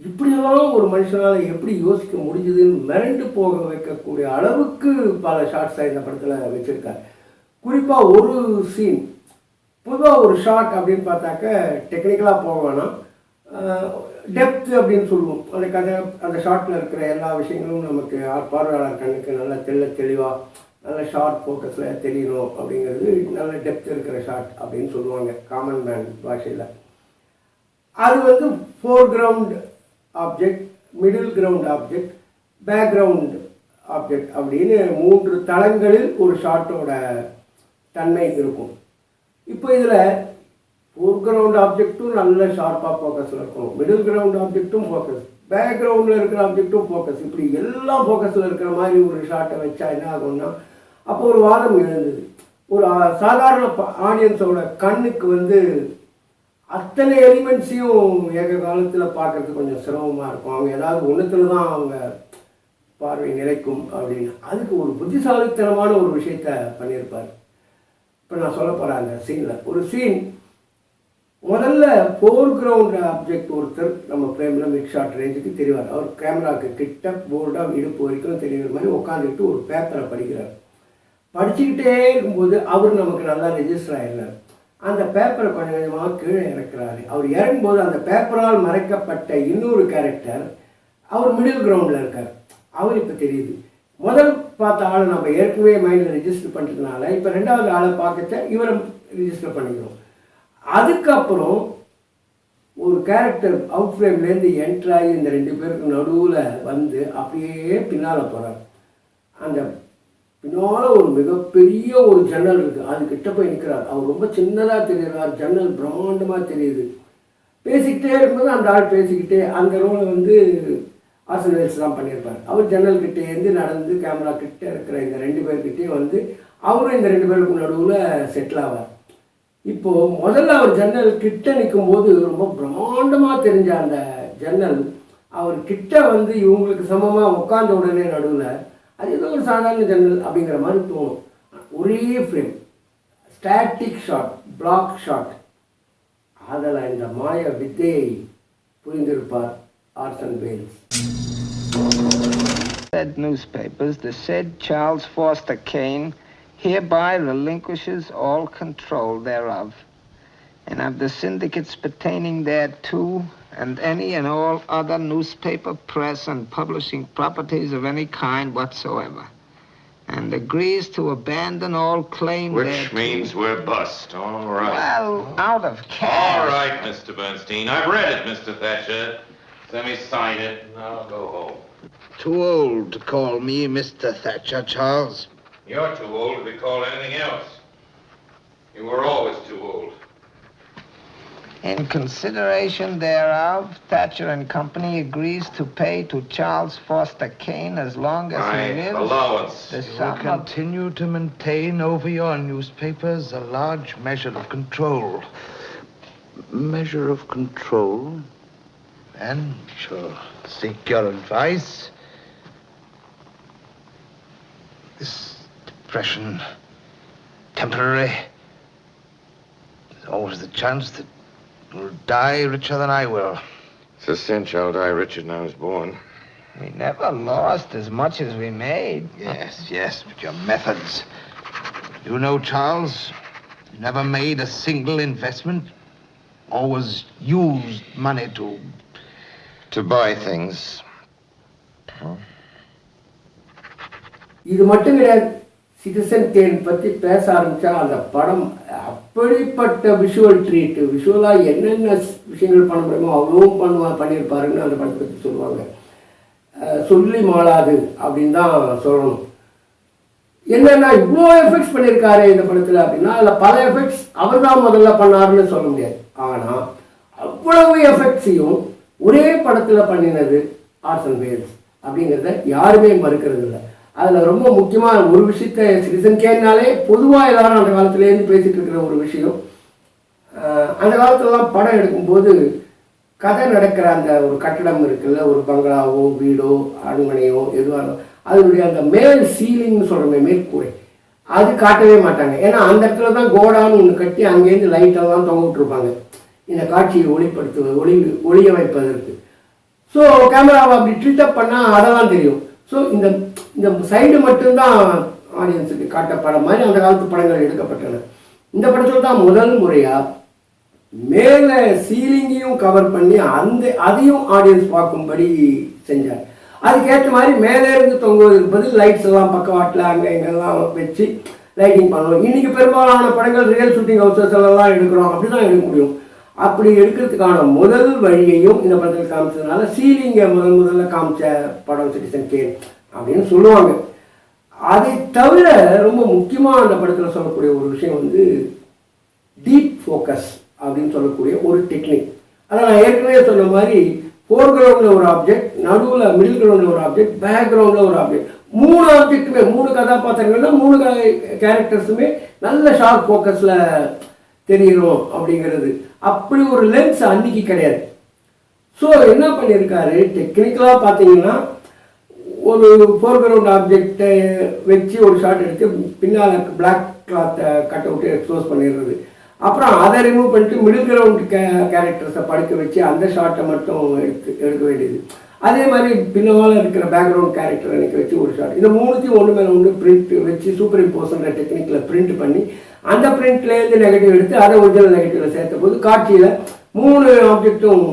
இப்படியெல்லாம் ஒரு மனுஷனால் எப்படி யோசிக்க முடிஞ்சதுன்னு மிரண்டு போக வைக்கக்கூடிய அளவுக்கு பல ஷார்ட்ஸை இந்த படத்தில் வச்சுருக்கார். குறிப்பாக ஒரு சீன், பொதுவாக ஒரு ஷார்ட் அப்படின்னு பார்த்தாக்க டெக்னிக்கலாக போக வேணாம், டெப்த் அப்படின்னு சொல்லுவோம். அந்த கதை அந்த ஷார்ட்டில் இருக்கிற எல்லா விஷயங்களும் நமக்கு பார்வையாளர் கண்ணுக்கு நல்லா தெளிவாக நல்ல ஷார்ட் ஃபோக்கஸில் தெரியணும் அப்படிங்கிறது நல்ல டெப்த் இருக்கிற ஷார்ட் அப்படின்னு சொல்லுவாங்க காமன் மேன் பாஷையில். அது வந்து foreground object, middle ground object, background object அப்படின்னு 3 தளங்களில் ஒரு ஷார்ட்டோட தன்மை இருக்கும். இப்போ இதில் ஃபோர்கிரவுண்ட் ஆப்ஜெக்ட்டும் நல்ல ஷார்ப்பாக ஃபோக்கஸில் இருக்கணும், மிடில் கிரவுண்ட் ஆப்ஜெக்ட்டும் ஃபோக்கஸ், பேக்ரவுண்டில் இருக்கிற ஆப்ஜெக்ட்டும் ஃபோக்கஸ், இப்படி எல்லாம் ஃபோக்கஸில் இருக்கிற மாதிரி ஒரு ஷார்ட்டை வச்சா என்ன ஆகும்னா, அப்போ ஒரு வாதம் எழுந்தது. ஒரு சாதாரண ஆடியன்ஸோட கண்ணுக்கு வந்து அத்தனை எலிமெண்ட்ஸையும் ஏக காலத்தில் பார்க்குறதுக்கு கொஞ்சம் சிரமமாக இருக்கும். அவங்க ஏதாவது ஒன்றுத்தில் தான் அவங்க பார்வை நிலைக்கும் அப்படின்னு. அதுக்கு ஒரு புத்திசாலித்தனமான ஒரு விஷயத்த பண்ணியிருப்பார். இப்போ நான் சொல்ல போகிறேன் அந்த சீனில் ஒரு சீன். முதல்ல ஃபோர்கிரவுண்ட் ஆப்ஜெக்ட் ஒருத்தர் நம்ம ஃப்ரேமில் மிட் ஷாட் ரேஞ்சுக்கு தெரிவார். அவர் கேமராவுக்கு கிட்ட போர்டாக இடுப்பு வரைக்கும் தெரிகிற மாதிரி உட்காந்துக்கிட்டு ஒரு பேப்பரை படிக்கிறார். படிச்சுக்கிட்டே இருக்கும்போது அவர் நமக்கு நல்லா ரெஜிஸ்டர் ஆகிடுறார். அந்த பேப்பரை கொஞ்சம் கொஞ்சமாக கீழே இறக்குறாரு. அவர் இறங்கும்போது அந்த பேப்பரால் மறைக்கப்பட்ட இன்னொரு கேரக்டர் அவர் மிடில் கிரவுண்டில் இருக்கார். அவர் இப்போ தெரியுது. முதல் பார்த்த ஆளை நம்ம ஏற்கனவே மைண்டில் ரெஜிஸ்டர் பண்ணுறதுனால இப்போ 2வது ஆளை பார்க்கச்ச இவரை ரெஜிஸ்டர் பண்ணிக்கிறோம். அதுக்கப்புறம் ஒரு கேரக்டர் அவுட் ஃப்ரேம்லேருந்து என்ட்ராகி இந்த 2 பேருக்கு நடுவில் வந்து அப்படியே பின்னால் போகிறார். அந்த பின்னால் ஒரு மிகப்பெரிய ஒரு ஜன்னல் இருக்குது, அது கிட்ட போய் நிற்கிறார். அவர் ரொம்ப சின்னதாக தெரிகிறார், ஜன்னல் பிரம்மாண்டமாக தெரியுது. பேசிக்கிட்டே இருக்கும்போது அந்த ஆள் பேசிக்கிட்டே அந்த ரோலை வந்து ஆர்சன் வேல்ஸ் தான் பண்ணியிருப்பார். அவர் ஜன்னல் கிட்டேருந்து நடந்து கேமரா கிட்டே இருக்கிற இந்த 2 பேர்கிட்டே வந்து அவரும் இந்த 2 பேருக்கு நடுவில் செட்டில் ஆவார். இப்போது முதல்ல அவர் ஜன்னல் கிட்ட நிற்கும்போது ரொம்ப பிரம்மாண்டமாக தெரிஞ்ச அந்த ஜன்னல் அவர் கிட்ட வந்து இவங்களுக்கு சமமாக உட்கார்ந்த உடனே நடுவில் அது ஏதோ ஒரு சாதாரண ஜன்னல் அப்படிங்கிற மாதிரி தோணும். ஒரே frame, static shot, block shot. அதில் இந்த மாய வித்தையை புரிந்திருப்பார் Orson Welles. Said newspapers, the said Charles Foster Kane hereby relinquishes all control thereof, and of the syndicates pertaining thereto, and any and all other newspaper, press, and publishing properties of any kind whatsoever, and agrees to abandon all claim Which thereto. means we're bust. All right. Well, out of cash. All right, Mr. Bernstein. I've read it, Mr. Thatcher. Let me sign it, and I'll go home. Too old to call me Mr. Thatcher, Charles. You're too old to be called anything else. You were always too old. In consideration thereof, Thatcher and Company agrees to pay to Charles Foster Kane as long as My he lives. allowance. The You will sum of... continue to maintain over your newspapers a large measure of control. Measure of control? And shall seek your advice. This depression, temporary. There's always the chance that you'll die richer than I will. It's a cinch I'll die richer than I was born. We never lost as much as we made. Yes, but your methods. You know, Charles, you never made a single investment. Always used money To buy things. இது மட்டும் கிடையாது. Citizen can பற்றி பேச ஆரம்பித்தா அந்த படம் அப்படிப்பட்ட visual treat, விஷுவலாக என்னென்ன விஷயங்கள் பண்ண முடியுமோ அவ்வளவும் பண்ணியிருப்பாருன்னு அந்த படத்தை பற்றி சொல்லுவாங்க. சொல்லி மாளாது அப்படின்னு தான் சொல்லணும். என்னென்னா இவ்வளோ எஃபெக்ட்ஸ் பண்ணியிருக்காரு இந்த படத்தில் அப்படின்னா அதில் பல எஃபெக்ட்ஸ் அவர் தான் முதல்ல பண்ணாருன்னு சொல்ல முடியாது. ஆனால் அவ்வளவு எஃபெக்ட்ஸையும் ஒரே படத்தில் பண்ணினது ஆர்சன் வேல்ஸ் அப்படிங்கிறத யாருமே மறுக்கிறது இல்லை. அதில் ரொம்ப முக்கியமான ஒரு விஷயத்த சிட்டிசன் கேன்னாலே பொதுவாக எல்லாரும் அந்த காலத்துலேருந்து பேசிகிட்டு இருக்கிற ஒரு விஷயம், அந்த காலத்துலலாம் படம் எடுக்கும்போது கதை நடக்கிற அந்த ஒரு கட்டடம் இருக்குல்ல, ஒரு பங்களாவோ வீடோ அரண்மனையோ எதுவாக அதனுடைய அந்த மேல் சீலிங்னு சொல்கிறோமே மேற்கூரை அது காட்டவே மாட்டாங்க. ஏன்னா அந்த இடத்துல தான் கோடான்னு ஒன்று கட்டி அங்கேருந்து லைட்டெல்லாம் தொங்க விட்டுருப்பாங்க இந்த காட்சியை ஒளிய வைப்பதற்கு. ஸோ கேமராவை அப்படி ட்ரீட்டப் பண்ணால் அதெல்லாம் தெரியும். ஸோ இந்த சைடு மட்டும்தான் ஆடியன்ஸுக்கு காட்டப்பட மாதிரி அந்த காலத்து படங்கள் எடுக்கப்பட்டன. இந்த படத்தில் தான் முதல் முறையாக மேலே சீலிங்கையும் கவர் பண்ணி அதையும் ஆடியன்ஸ் பார்க்கும்படி செஞ்சார். அதுக்கேற்ற மாதிரி மேலே இருந்து தொங்குவதற்கு பதில் லைட்ஸ் எல்லாம் பக்கவாட்டில் அங்கே இங்கெல்லாம் வச்சு லைட்டிங் பண்ணுவோம். இன்றைக்கி பெரும்பாலான படங்கள் ரியல் ஷூட்டிங் ஹவுசஸ் எல்லாம் எடுக்கிறோம், அப்படி தான் எடுக்க முடியும். அப்படி எடுக்கிறதுக்கான முதல் வழியையும் இந்த படத்தில் காமிச்சதுனால சீலிங்கை முதல்ல காமிச்ச படம் சிட்டிசன் கேன் அப்படின்னு சொல்லுவாங்க. அதை தவிர ரொம்ப முக்கியமாக அந்த படத்தில் சொல்லக்கூடிய ஒரு விஷயம் வந்து டீப் ஃபோக்கஸ் அப்படின்னு சொல்லக்கூடிய ஒரு டெக்னிக். அதை நான் ஏற்கனவே சொன்ன மாதிரி ஃபோர்கிரவுண்டில் ஒரு ஆப்ஜெக்ட், நடுவில் மிடில் கிரவுண்டில் ஒரு ஆப்ஜெக்ட், பேக்ரவுண்டில் ஒரு ஆப்ஜெக்ட், 3 ஆப்ஜெக்ட்டுமே 3 கதாபாத்திரங்கள்ல 3 கேரக்டர்ஸுமே நல்ல ஷார்ப் ஃபோக்கஸில் தெரியணும் அப்படிங்கிறது. அப்படி ஒரு லென்ஸ் அன்னைக்கு கிடையாது. ஸோ என்ன பண்ணியிருக்காரு, டெக்னிக்கலாக பார்த்தீங்கன்னா ஒரு ஃபோர்கிரவுண்ட் ஆப்ஜெக்டை வச்சு ஒரு ஷாட் எடுத்து பின்னால் பிளாக் கிளாத்தை கட் அவுட்டு எக்ஸ்போஸ் பண்ணிடுறது. அப்புறம் அதை ரிமூவ் பண்ணிட்டு மிடில் கிரவுண்ட் கேரக்டர்ஸை படுக்க வச்சு அந்த ஷாட்டை மட்டும் எடுக்க வேண்டியது. அதே மாதிரி பின்னால் இருக்கிற பேக்ரவுண்ட் கேரக்டரை எனக்கு வச்சு ஒரு ஷாட். இந்த 3த்தையும் ஒன்று மேலே ஒன்று பிரிண்ட் வச்சு சூப்பர் இம்போஸ்ன்ற டெக்னிக்கில் பிரிண்ட் பண்ணி அந்த பிரிண்ட்லேருந்து நெகட்டிவ் எடுத்து அதை ஒரிஜினல் நெகட்டிவில் சேர்த்த போது காட்சியில் 3 ஆப்ஜெக்டும்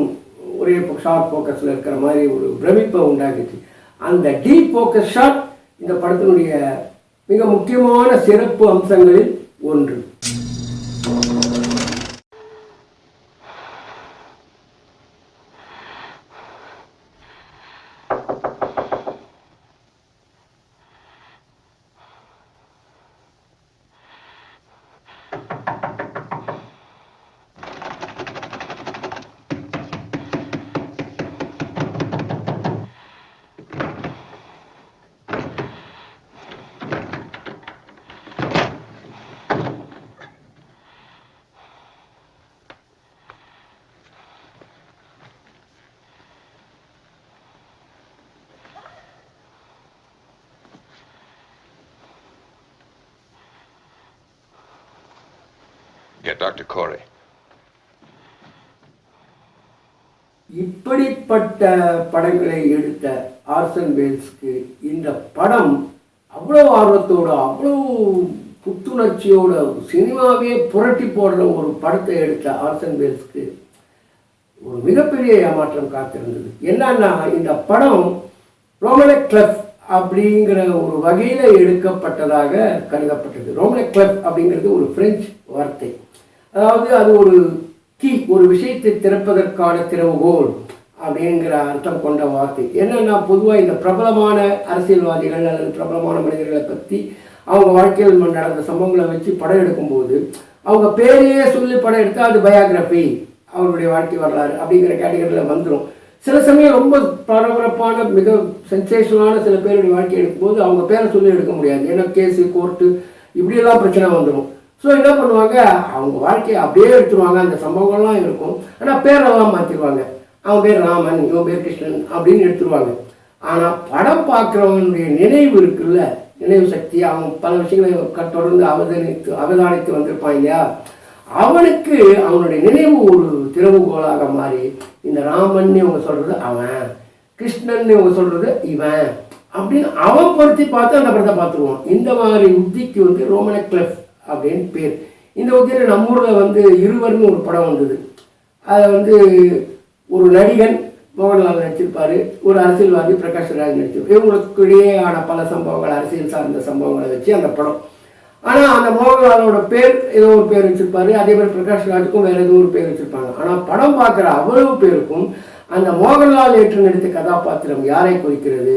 ஒரே ஷார்ட் ஃபோக்கஸில் இருக்கிற மாதிரி ஒரு பிரமிப்பை உண்டாக்குச்சு. அந்த டீப் ஃபோக்கஸ் ஷாட் இந்த படத்தினுடைய மிக முக்கியமான சிறப்பு அம்சங்களில் ஒன்று. Get Dr. Corey. இப்படிப்பட்ட படங்களை எடுத்த ஆர்சன் வேல்ஸ்க்கு இந்த படம் அவ்வளோ ஆர்வத்தோடு அவ்வளோ புத்துணர்ச்சியோட சினிமாவே புரட்டி போடுற ஒரு படத்தை எடுத்த ஆர்சன் வேல்ஸ்க்கு ஒரு மிகப்பெரிய ஏமாற்றம் காத்திருந்தது. என்னன்னா இந்த படம் ரோமனக் கிளப் அப்படிங்கிற ஒரு வகையில் எடுக்கப்பட்டதாக கருதப்பட்டது. ரோமனக் கிளப் அப்படிங்கிறது ஒரு பிரெஞ்சு வார்த்தை. அதாவது அது ஒரு கீ, ஒரு விஷயத்தை திறப்பதற்கான திறவுகோல் அப்படிங்கிற அர்த்தம் கொண்ட வார்த்தை. என்னன்னா பொதுவாக இந்த பிரபலமான அரசியல்வாதிகள் அல்லது பிரபலமான மனிதர்களை பற்றி அவங்க வாழ்க்கையில் நடந்த சம்பவங்களை வச்சு படம் எடுக்கும்போது அவங்க பேரையே சொல்லி படம் எடுத்தால் அது பயோகிராஃபி, அவருடைய வாழ்க்கை வரலாறு அப்படிங்கிற கேட்டகரியில் வந்துடும். சில சமயம் ரொம்ப பரபரப்பான மிக சென்சேஷனான சில பேருடைய வாழ்க்கை எடுக்கும்போது அவங்க பேரை சொல்லி எடுக்க முடியாது. ஏன்னா கேஸு, கோர்ட்டு இப்படியெல்லாம் பிரச்சனை வந்துடும். ஸோ என்ன பண்ணுவாங்க, அவங்க வாழ்க்கையை அப்படியே எடுத்துருவாங்க, அந்த சம்பவங்கள்லாம் இருக்கும், ஆனால் பேரெல்லாம் மாற்றிடுவாங்க. அவன் பேர் ராமன், இவன் பேர் கிருஷ்ணன் அப்படின்னு எடுத்துருவாங்க. ஆனால் படம் பார்க்குறவனுடைய நினைவு இருக்குல்ல, நினைவு சக்தி, அவன் பல விஷயங்களை தொடர்ந்து அவதானித்து வந்திருப்பான் இல்லையா, அவனுக்கு அவனுடைய நினைவு ஒரு திறவுகோலாக மாறி இந்த ராமன் இவங்க சொல்றது அவன், கிருஷ்ணன் இவங்க சொல்றது இவன் அப்படின்னு அவன் பொருத்தி பார்த்து அந்த படத்தை பார்த்துருவான். இந்த மாதிரி உத்திக்கு வந்து ரோமன கிளப் அப்படின்னு பேர். இந்த உத்தியில் நம்ம ஊரில் இருவர்னு ஒரு படம் வந்தது. அதை ஒரு நடிகன் மோகன்லால் நடிச்சிருப்பாரு, ஒரு அரசியல்வாதி பிரகாஷ்ராஜ் நடிச்சிருப்பார். இவங்களுக்கு இடையேயான பல சம்பவங்கள், அரசியல் சார்ந்த சம்பவங்களை வச்சு அந்த படம். ஆனால் அந்த மோகன்லாலோட பேர் ஏதோ ஒரு பேர் வச்சிருப்பாரு, அதே மாதிரி பிரகாஷ்ராஜுக்கும் வேற ஏதோ ஒரு பேர் வச்சிருப்பாங்க. ஆனால் படம் பார்க்குற அவ்வளவு பேருக்கும் அந்த மோகன்லால் ஏற்று நடித்த கதாபாத்திரம் யாரை குறிக்கிறது,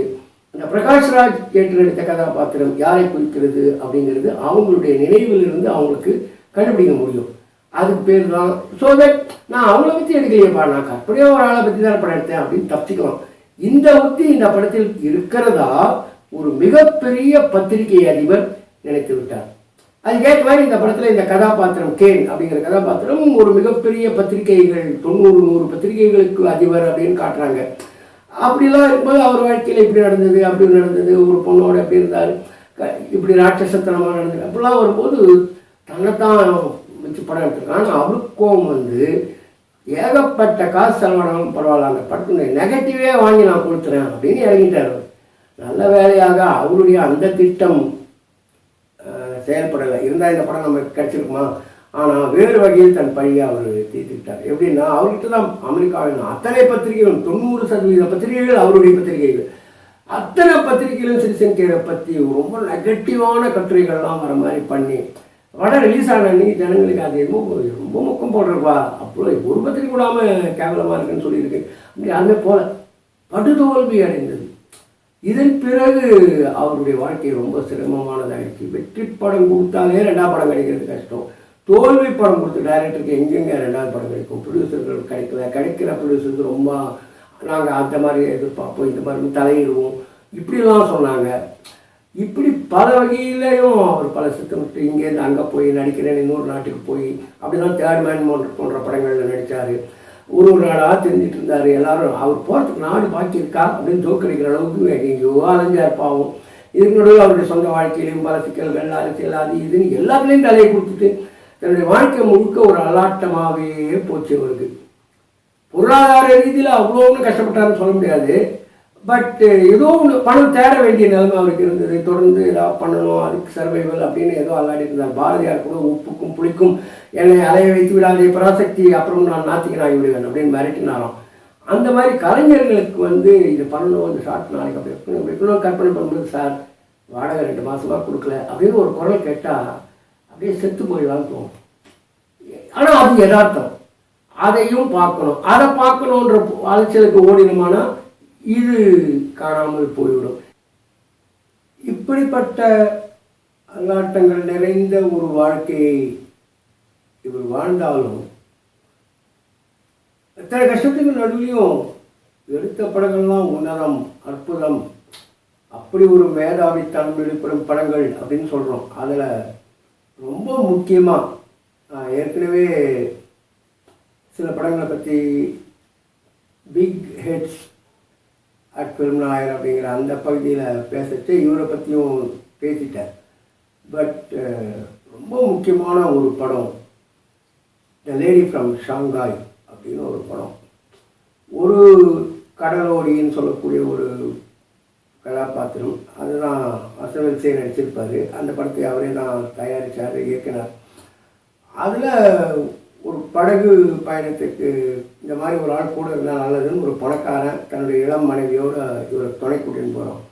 அந்த பிரகாஷ்ராஜ் ஏற்று நடித்த கதாபாத்திரம் யாரை குறிக்கிறது அப்படிங்கிறது அவங்களுடைய நினைவிலிருந்து அவங்களுக்கு கண்டுபிடிக்க முடியும். அதுக்கு பேர் தான். ஸோ தட் நான் அவங்கள பற்றி எடுக்கலையேப்பா, நான் கற்பனையோ ஒரு ஆளை பற்றி தான் படம் எடுத்தேன் அப்படின்னு தப்பிச்சுக்கலாம். இந்த உத்தி இந்த படத்தில் இருக்கிறதா ஒரு மிகப்பெரிய பத்திரிகை அதிபர் நினைத்து விட்டார். அதுக்கேற்ற மாதிரி இந்த படத்தில் இந்த கதாபாத்திரம் கேன் அப்படிங்கிற கதாபாத்திரம் ஒரு மிகப்பெரிய பத்திரிகைகள் 90-100 பத்திரிகைகளுக்கு அதிபர் அப்படின்னு காட்டுறாங்க. அப்படிலாம் இருக்கும்போது அவர் வாழ்க்கையில் இப்படி நடந்தது, அப்படி நடந்தது, ஒரு பொண்ணோட எப்படி இருந்தார், இப்படி ராட்சசத்தனமாக நடந்தது, அப்படிலாம் வரும்போது தன்னைத்தான் வச்சு படம் எடுத்துருக்கான். ஆனால் அவருக்கும் ஏகப்பட்ட காசு செலவானாலும் பரவாயில்ல, அந்த படத்துடைய நெகட்டிவே வாங்கி நான் கொடுத்துறேன் அப்படின்னு இறங்கிட்டார். நல்ல வேலையாக அவருடைய அந்த திட்டம் செயல்படலை. இருந்தால் இந்த படம் நமக்கு கிடைச்சிருக்குமா? ஆனால் வேறு வகையில் தன் பழியை அவர் தீர்த்துக்கிட்டார். எப்படின்னா அவர்கிட்ட தான் அமெரிக்காவின் அத்தனை பத்திரிகைகளும் 90% பத்திரிகைகள் அவருடைய பத்திரிகைகள், அத்தனை பத்திரிகைகளும் சிட்டிசன் கேரை பற்றி ரொம்ப நெகட்டிவான கட்டுரைகள்லாம் வர மாதிரி பண்ணி படம் ரிலீஸ் ஆன அன்னைக்கு ஜனங்களுக்கு அது ரொம்ப முக்கம் போடுறப்பா, அப்போ ஒரு பத்திரிகை கூடாமல் கேவலமாக இருக்குன்னு சொல்லியிருக்கு. அப்படி யாருமே போல படுதோல்வி அடைந்தது. இதன் பிறகு அவருடைய வாழ்க்கை ரொம்ப சிரமமானதாகிடுச்சு. வெற்றி படம் கொடுத்தாலே 2ஆம் படம் கிடைக்கிறது கஷ்டம். தோல்வி படம் கொடுத்த டைரக்டருக்கு எங்கெங்க 2வது படம் கிடைக்கும்? ப்ரொடியூசர்கள் கிடைக்கிற ப்ரொடியூசருக்கு ரொம்ப நாங்கள் அந்த மாதிரி எதிர்பார்ப்போம், இந்த மாதிரி தலையிடுவோம், இப்படிலாம் சொன்னாங்க. இப்படி பல வகையிலையும் அவர் பல சித்தமிட்டு இங்கேருந்து அங்கே போய் நடிக்கிறேன், இன்னொரு நாட்டுக்கு போய் அப்படிதான் தேர்ட் மேன் போன்ற படங்களில் நடித்தார். ஒரு நாடாக தெரிஞ்சிட்டு இருந்தார். எல்லாரும் அவர் போகிறதுக்கு நாடு பாக்கி இருக்கா அப்படின்னு ஜோக்கடிக்கிற அளவுக்கு எங்கேயோ அலைஞ்சார் பாவம். இதுக்கு நடுவில் அவருடைய சொந்த வாழ்க்கையிலையும் பல சிக்கல்கள், அரசியல், அது இதுன்னு எல்லாத்துலேயும் தலையை கொடுத்துட்டு தன்னுடைய வாழ்க்கை முழுக்க ஒரு அலாட்டமாகவே போச்சு. அவருக்கு பொருளாதார ரீதியில் அவ்வளோ ஒன்றும் கஷ்டப்பட்டாருன்னு சொல்ல முடியாது. பட் ஏதோ ஒன்று பணம் தேட வேண்டிய நிலைமை அவருக்கு இருந்தது. தொடர்ந்து ஏதாவது பண்ணணும், அதுக்கு சர்வைவல் அப்படின்னு ஏதோ அல்லாடி இருந்தார். பாரதியார் கூட உப்புக்கும் புளிக்கும் என்னை அலைய வைத்து விடாதே பராசக்தி, அப்புறம் நான் நாத்திகன் ஆகிவிடுவேன் அப்படின்னு மிரட்டினாராம். அந்த மாதிரி கலைஞர்களுக்கு இது பண்ணணும், இந்த ஷார்ட் நாளைக்கு அப்படி இருக்கணும் கற்பனை பண்ணும்போது சார் வாடகை 2 மாதமாக கொடுக்கல அப்படின்னு ஒரு குரல் கேட்டால் அப்படியே செத்து போயிடலான்னு தோணும். ஆனால் அது யதார்த்தம். அதையும் பார்க்கணும். அதை பார்க்கணுன்ற அலைச்சலுக்கு ஓடினோம்னா இது காணாமல் போய்விடும். இப்படிப்பட்ட அல்லாட்டங்கள் நிறைந்த ஒரு வாழ்க்கையை இவர் வாழ்ந்தாலும் எத்தனை கஷ்டத்துக்கு நடுவிலையும் எடுத்த படங்கள்லாம் உன்னதம், அற்புதம், அப்படி ஒரு மேதாவித்தனம் வெளிப்படும் படங்கள் அப்படின்னு சொல்கிறோம். அதில் ரொம்ப முக்கியமாக ஏற்கனவே சில படங்களை பற்றி big heads at film noir அப்படிங்கிற அந்த பகுதியில் பேசிட்டு இவரை பற்றியும் பேசிட்டார். பட் ரொம்ப முக்கியமான ஒரு படம் த லேடி ஃப்ரம் ஷாங்காய் அப்படின்னு ஒரு படம். ஒரு கடலோடின்னு சொல்லக்கூடிய ஒரு கதாபாத்திரம், அதுதான் அசவல்சே நடிச்சிருப்பார். அந்த படத்தை அவரே தான் தயாரித்தார், இயக்கினார். அதில் ஒரு படகு பயணத்துக்கு இந்த மாதிரி ஒரு ஆள் கூட இருந்தால் நல்லதுன்னு ஒரு பணக்காரன் தன்னுடைய இளம் மனைவியோடு இவரை துணை கூட்டின்னு போகிறோம்.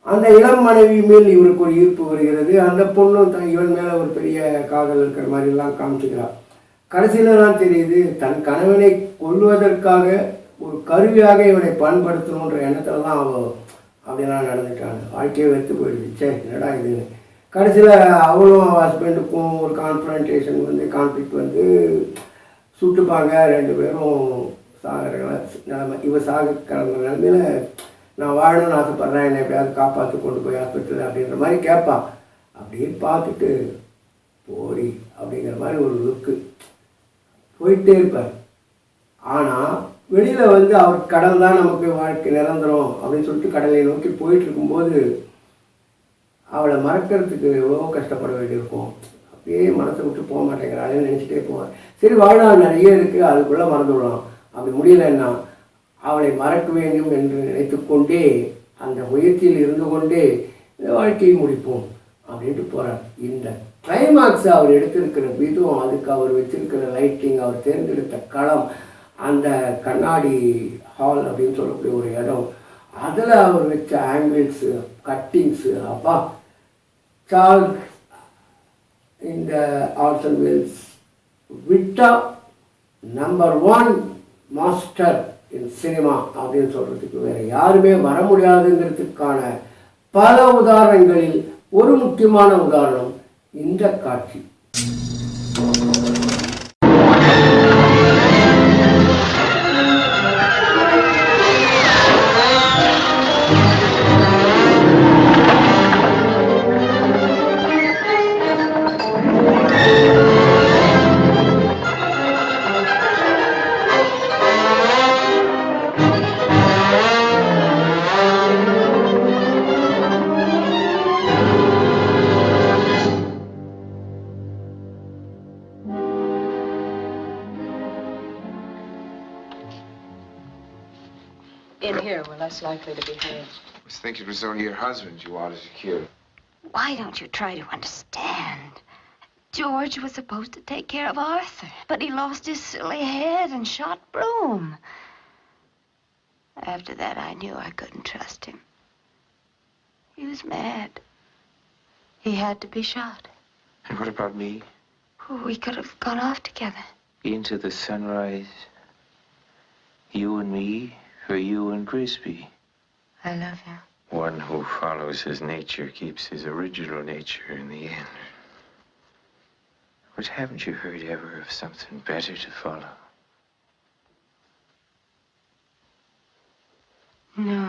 அந்த இளம் மனைவி மேல் இவருக்கு ஒரு ஈர்ப்பு வருகிறது. அந்த பொண்ணும் இவன் மேலே ஒரு பெரிய காதல் இருக்கிற மாதிரிலாம் காமிச்சுக்கிறார். கடைசியில் தான் தெரியுது தன் கணவனை கொல்வதற்காக ஒரு கருவியாக இவனை பயன்படுத்தணுன்ற எண்ணத்தில் தான் அவள் அப்படிலாம் நடந்துட்டாங்க. வாழ்க்கையை வெறுத்து போயிடுச்சு. என்னடா இதுன்னு கடைசியில் அவளும் ஹஸ்பண்டுக்கும் ஒரு கான்ஃபரன்டேஷன் வந்து கான்ஃப்ளிக்ட் வந்து சுட்டுப்பாங்க. 2 பேரும் சாகிற நிலைமை. இவன் கிடந்த நிலைமையில் நான் வாழணும்னு ஆசைப்பட்றேன், என்னை எப்படியாவது காப்பாற்றி கொண்டு போய் ஹாஸ்பிட்டல் அப்படின்ற மாதிரி கேட்பான். அப்படின்னு பார்த்துட்டு போடி அப்படிங்கிற மாதிரி ஒரு லுக்கு போயிட்டே இருப்பார். ஆனால் வெளியில் வந்து அவர் கடல் தான் நமக்கு வாழ்க்கை நிரந்தரம் அப்படின்னு சொல்லிட்டு கடலை நோக்கி போயிட்டு இருக்கும்போது அவளை மறக்கிறதுக்கு எவ்வளோ கஷ்டப்பட வேண்டியிருக்கும். அப்படியே மனசை விட்டு போக மாட்டேங்கிறாளேன்னு நினச்சிட்டே போவார். சரி, வாழ்நாள் நிறைய இருக்குது, அதுக்குள்ளே மறந்து விடலாம். அப்படி முடியலைன்னா அவளை மறக்க வேண்டும் என்று நினைத்து கொண்டே அந்த முயற்சியில் இருந்து கொண்டே இந்த வாழ்க்கையை முடிப்போம் அப்படின்ட்டு போகிறார். இந்த கிளைமாக்ஸ் அவர் எடுத்திருக்கிற விதம், அதுக்கு அவர் வச்சிருக்கிற லைட்டிங், அவர் தேர்ந்தெடுத்த களம், அந்த கண்ணாடி ஹால் அப்படின்னு சொல்லக்கூடிய ஒரு இடம், அதில் அவர் வச்ச ஆங்கிள்ஸு, கட்டிங்ஸு, அப்பா சார்ல்ஸ் இந்த ஆர்சன் வெல்ஸ் விட்டா நம்பர் 1 மாஸ்டர் இன் சினிமா அப்படின்னு சொல்கிறதுக்கு வேறு யாருமே வர முடியாதுங்கிறதுக்கான பல உதாரணங்களில் ஒரு முக்கியமான உதாரணம் இந்த காட்சி. In here, we're less likely to be heard. I was thinking it was only your husband you wanted to kill. Why don't you try to understand? George was supposed to take care of Arthur, but he lost his silly head and shot Broom. After that, I knew I couldn't trust him. He was mad. He had to be shot. And what about me? We could have gone off together. Into the sunrise. You and me, or you and Grisby. I love you. One who follows his nature keeps his original nature in the end. But haven't you heard ever of something better to follow? No.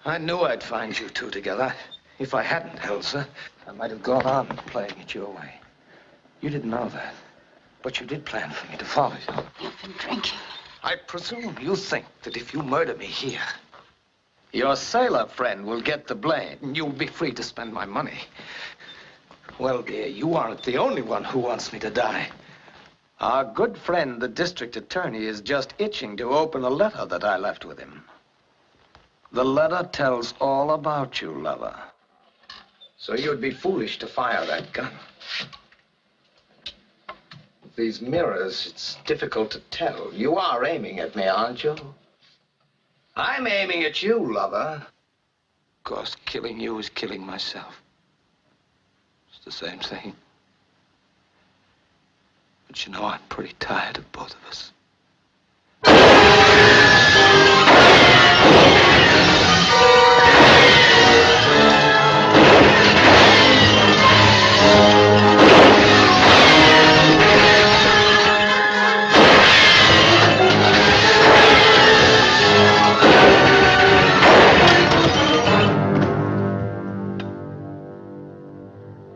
I knew I'd find you two together. If I hadn't, Elsa, I might have gone on playing it your way. You didn't know that, but you did plan for me to follow you. You've been drinking. I presume you think that if you murder me here, your sailor friend will get the blame, and you'll be free to spend my money. Well, dear, you aren't the only one who wants me to die. Our good friend, the district attorney, is just itching to open a letter that I left with him. The letter tells all about you, lover. So you'd be foolish to fire that gun. With these mirrors, it's difficult to tell. You are aiming at me, aren't you? I'm aiming at you, lover. Of course, killing you is killing myself. It's the same thing. But you know, I'm pretty tired of both of us.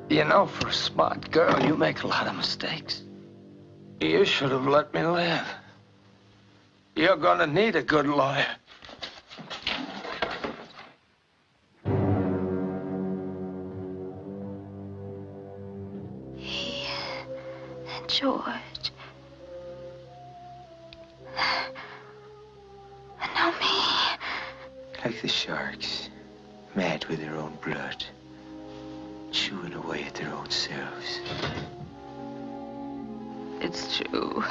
You know, for a smart girl, you make a lot of mistakes. You should have let me live. You're gonna need a good lawyer. George. No, me. Like the sharks, mad with their own blood, chewing away at their own selves. It's true.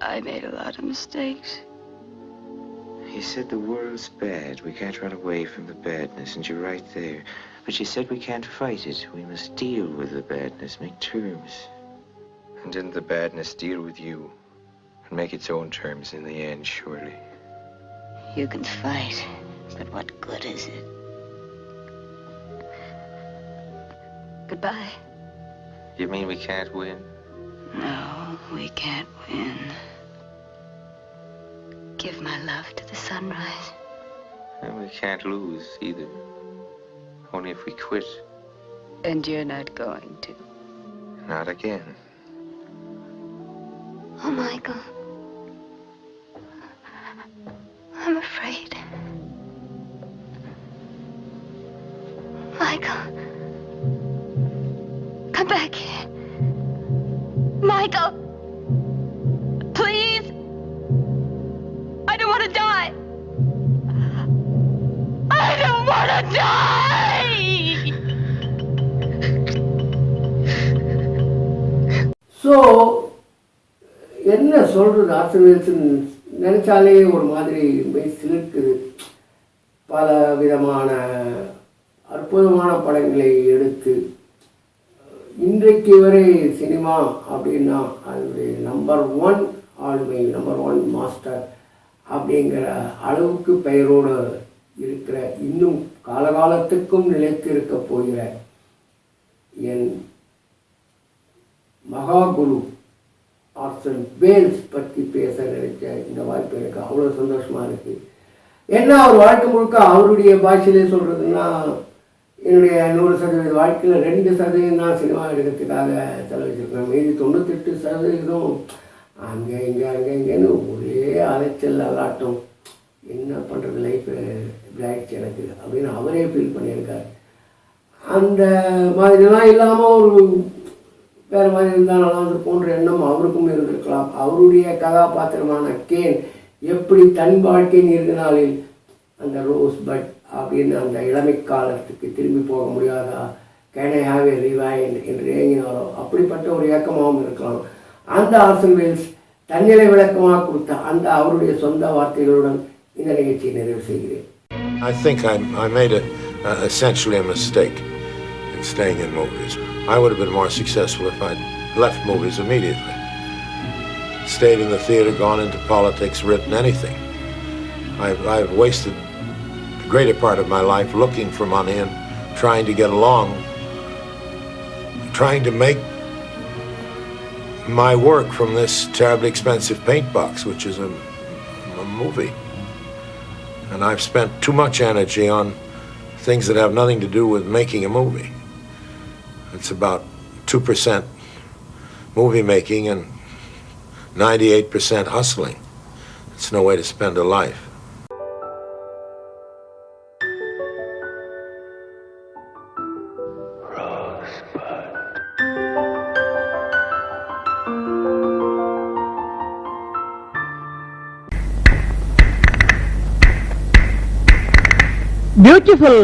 I made a lot of mistakes. You said the world's bad. We can't run away from the badness, and you're right there. But you said we can't fight it. We must deal with the badness, make terms. And didn't the badness deal with you? And make its own terms in the end, surely. You can fight, but what good is it? Goodbye. You mean we can't win? No, we can't win. Give my love to the sunrise. And we can't lose either. Only if we quit. And you're not going to. Not again. Oh, Michael. I'm afraid. Michael. Come back here. Michael. Please. I don't want to die. I don't want to die. So என்ன சொல்கிறது ஆர்சன் நினச்சாலே ஒரு மாதிரி மெய் சிலிர்க்குது. பல விதமான அற்புதமான படங்களை எடுத்து இன்றைக்கு வரை சினிமா அப்படின்னா அது நம்பர் 1 ஆளுமை, நம்பர் 1 மாஸ்டர் அப்படிங்கிற அளவுக்கு பெயரோடு இருக்கிற, இன்னும் காலகாலத்துக்கும் நிலைத்து இருக்க போகிற என் மகாகுரு ஆர்சன் வேல்ஸ் பற்றி பேச நினைச்ச இந்த வாய்ப்பு எனக்கு அவ்வளோ சந்தோஷமாக இருக்குது. ஏன்னா அவர் வாழ்க்கை முழுக்க அவருடைய பாஷையிலே சொல்கிறதுன்னா, என்னுடைய 100% வாழ்க்கையில் 2% தான் சினிமா எடுக்கிறதுக்காக செலவழிச்சிருக்கேன். மீதி 98% அங்கே இங்கேன்னு ஒரே அலைச்சல் அல்லாட்டம். என்ன பண்ணுறது, லைஃப் இப்படி ஆயிடுச்சு எனக்கு அப்படின்னு அவரே ஃபீல் பண்ணியிருக்கார். அந்த மாதிரிலாம் இல்லாமல் ஒரு வேறு மாதிரி இருந்தால் நல்லா போன்ற எண்ணம் அவருக்கும் இருந்திருக்கலாம். அவருடைய கதாபாத்திரமான கேன் எப்படி தன் வாழ்க்கையின் இறுதி நாளில் அந்த ரோஸ் பட் அப்படின்னு அந்த இளமை காலத்துக்கு திரும்பி போக முடியாதா, can I have a rewind என்று ஏங்கினாரோ அப்படிப்பட்ட ஒரு இயக்கமாகவும் இருக்கலாம். அந்த ஆர்சன் வேல்ஸ் தன்னிலை விளக்கமாக கொடுத்த அந்த அவருடைய சொந்த வார்த்தைகளுடன் இந்த நிகழ்ச்சியை நிறைவு செய்கிறேன். I think I made essentially a mistake in staying in movies. I would have been more successful if I'd left movies immediately. Stayed in the theater, gone into politics, written anything. I've wasted the greater part of my life looking for money and trying to get along, trying to make my work from this terribly expensive paint box, which is a movie. And I've spent too much energy on things that have nothing to do with making a movie. It's about 2% movie making and 98% hustling. It's no way to spend a life. Beautiful.